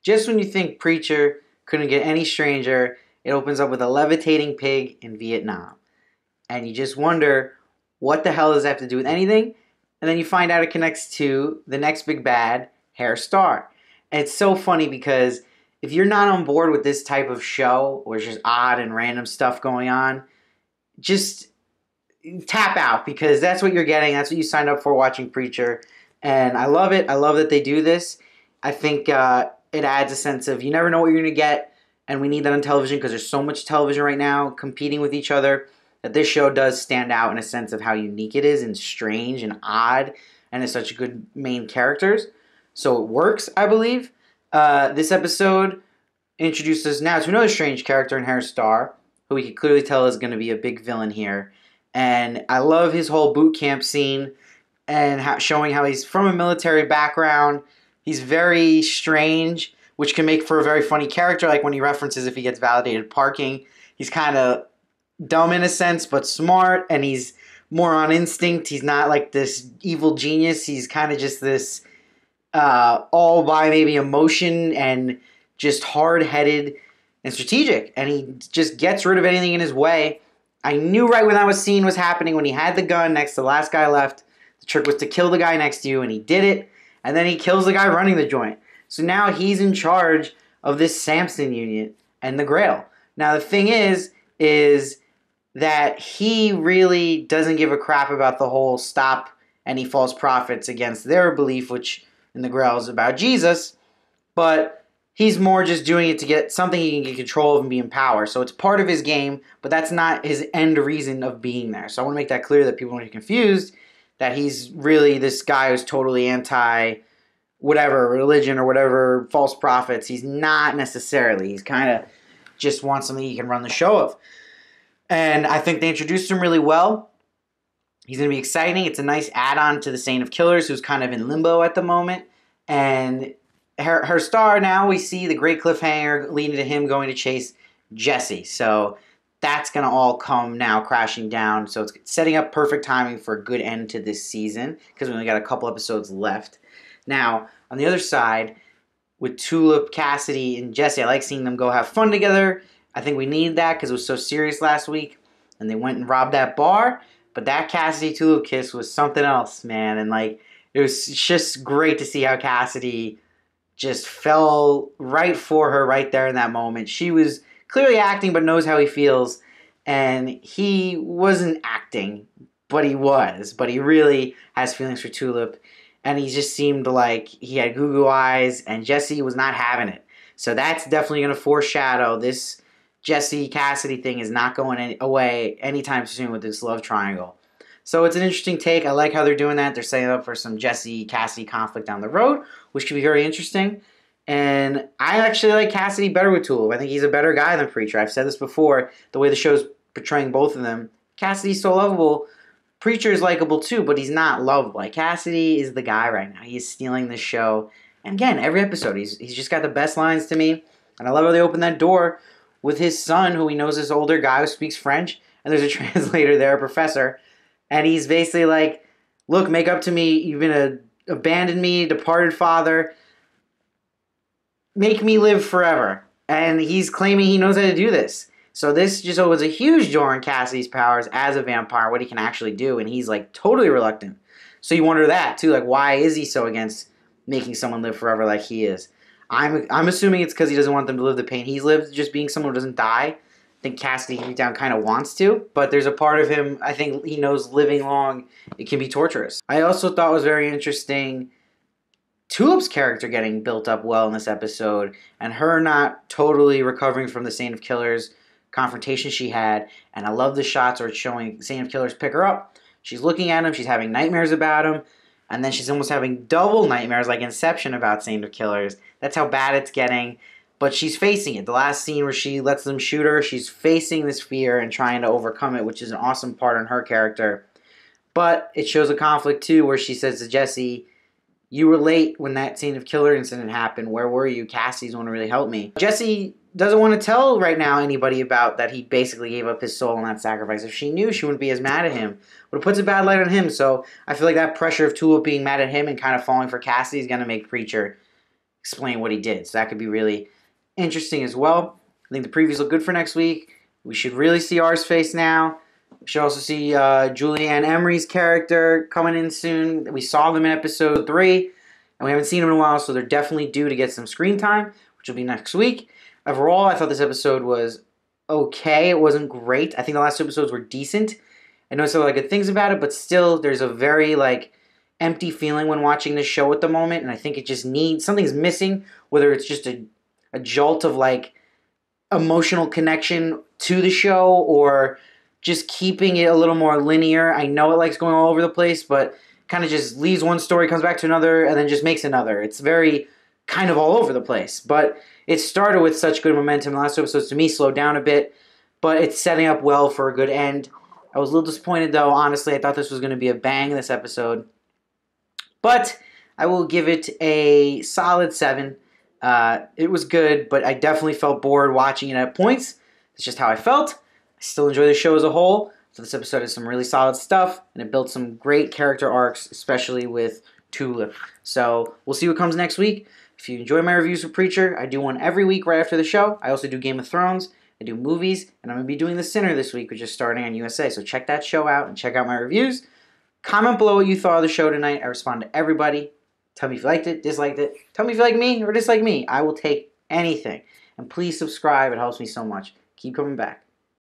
Just when you think Preacher couldn't get any stranger, it opens up with a levitating pig in Vietnam. And you just wonder, what the hell does that have to do with anything? And then you find out it connects to the next big bad, Herr Starr. And it's so funny because if you're not on board with this type of show, where it's just odd and random stuff going on, just tap out, because that's what you're getting. That's what you signed up for watching Preacher. And I love it. I love that they do this. I think it adds a sense of you never know what you're going to get. And we need that on television because there's so much television right now competing with each other, that this show does stand out in a sense of how unique it is and strange and odd, and it's such good main characters. So it works, I believe. This episode introduced us now to another strange character in Herr Starr, who we can clearly tell is going to be a big villain here. And I love his whole boot camp scene and showing how he's from a military background. He's very strange, which can make for a very funny character, like when he references if he gets validated parking. He's kind of dumb in a sense, but smart, and he's more on instinct. He's not like this evil genius. He's kind of just this all by maybe emotion and just hard-headed and strategic. And he just gets rid of anything in his way. I knew right when that scene was happening, when he had the gun next to the last guy left. The trick was to kill the guy next to you, and he did it. And then he kills the guy running the joint. So now he's in charge of this Samson unit and the Grail. Now the thing is that he really doesn't give a crap about the whole stop any false prophets against their belief, which in the Grail is about Jesus. But he's more just doing it to get something he can get control of and be in power. So it's part of his game, but that's not his end reason of being there. So I want to make that clear that people don't get confused, that he's really this guy who's totally anti whatever religion or whatever false prophets. He's not necessarily. He's kind of just wants something he can run the show of. And I think they introduced him really well. He's going to be exciting. It's a nice add-on to the Saint of Killers, who's kind of in limbo at the moment. And her star now, we see the great cliffhanger leading to him going to chase Jesse. So that's going to all come now crashing down. So it's setting up perfect timing for a good end to this season, because we only got a couple episodes left. Now, on the other side, with Tulip, Cassidy, and Jesse, I like seeing them go have fun together. I think we needed that because it was so serious last week, and they went and robbed that bar. But that Cassidy-Tulip kiss was something else, man. And like, it was just great to see how Cassidy just fell right for her right there in that moment. She was clearly acting, but knows how he feels. And he wasn't acting, but he was. But he really has feelings for Tulip. And he just seemed like he had goo-goo eyes, and Jesse was not having it. So that's definitely going to foreshadow this Jesse-Cassidy thing is not going away anytime soon with this love triangle. So it's an interesting take. I like how they're doing that. They're setting up for some Jesse-Cassidy conflict down the road, which could be very interesting. And I actually like Cassidy better with Tulip. I think he's a better guy than Preacher. I've said this before, the way the show's portraying both of them. Cassidy's so lovable. Preacher is likable too, but he's not lovable. Like, Cassidy is the guy right now. He's stealing this show. And again, every episode, he's just got the best lines to me. And I love how they open that door with his son, who he knows is this older guy who speaks French. And there's a translator there, a professor. And he's basically like, look, make up to me. You've been abandoned me, departed father. Make me live forever. And he's claiming he knows how to do this. So this just opens a huge door in Cassidy's powers as a vampire, what he can actually do, and he's like totally reluctant. So you wonder that too, like, why is he so against making someone live forever like he is? I'm assuming it's because he doesn't want them to live the pain he's lived, just being someone who doesn't die. I think Cassidy deep down kind of wants to, but there's a part of him, I think he knows living long, it can be torturous. I also thought it was very interesting Tulip's character getting built up well in this episode, and her not totally recovering from the Saint of Killers confrontation she had. And I love the shots where it's showing Saint of Killers pick her up. She's looking at him, she's having nightmares about him, and then she's almost having double nightmares like Inception about Saint of Killers. That's how bad it's getting. But she's facing it. The last scene where she lets them shoot her, she's facing this fear and trying to overcome it, which is an awesome part on her character. But it shows a conflict too, where she says to Jesse, you were late when that Saint of Killer incident happened. Where were you? Cassidy's one to really help me. Jesse doesn't want to tell right now anybody about that he basically gave up his soul in that sacrifice. If she knew, she wouldn't be as mad at him. But it puts a bad light on him. So I feel like that pressure of Tulip being mad at him and kind of falling for Cassidy is going to make Preacher explain what he did. So that could be really interesting as well. I think the previews look good for next week. We should really see R's face now. We should also see Julianne Emery's character coming in soon. We saw them in episode 3, and we haven't seen them in a while, so they're definitely due to get some screen time, which will be next week. Overall, I thought this episode was okay. It wasn't great. I think the last 2 episodes were decent. I know some good things about it, but still, there's a very empty feeling when watching this show at the moment, and I think it just needs something's missing. Whether it's just a jolt of emotional connection to the show, or just keeping it a little more linear. I know it likes going all over the place, but kind of just leaves one story, comes back to another, and then just makes another. It's very kind of all over the place, but it started with such good momentum. The last 2 episodes, to me, slowed down a bit, but it's setting up well for a good end. I was a little disappointed, though. Honestly, I thought this was going to be a bang this episode, but I will give it a solid 7. It was good, but I definitely felt bored watching it at points. It's just how I felt. I still enjoy the show as a whole. So this episode has some really solid stuff, and it built some great character arcs, especially with Tulip. So we'll see what comes next week. If you enjoy my reviews for Preacher, I do one every week right after the show. I also do Game of Thrones. I do movies, and I'm going to be doing The Sinner this week, which is starting on USA. So check that show out and check out my reviews. Comment below what you thought of the show tonight. I respond to everybody. Tell me if you liked it, disliked it. Tell me if you like me or dislike me. I will take anything. And please subscribe. It helps me so much. Keep coming back.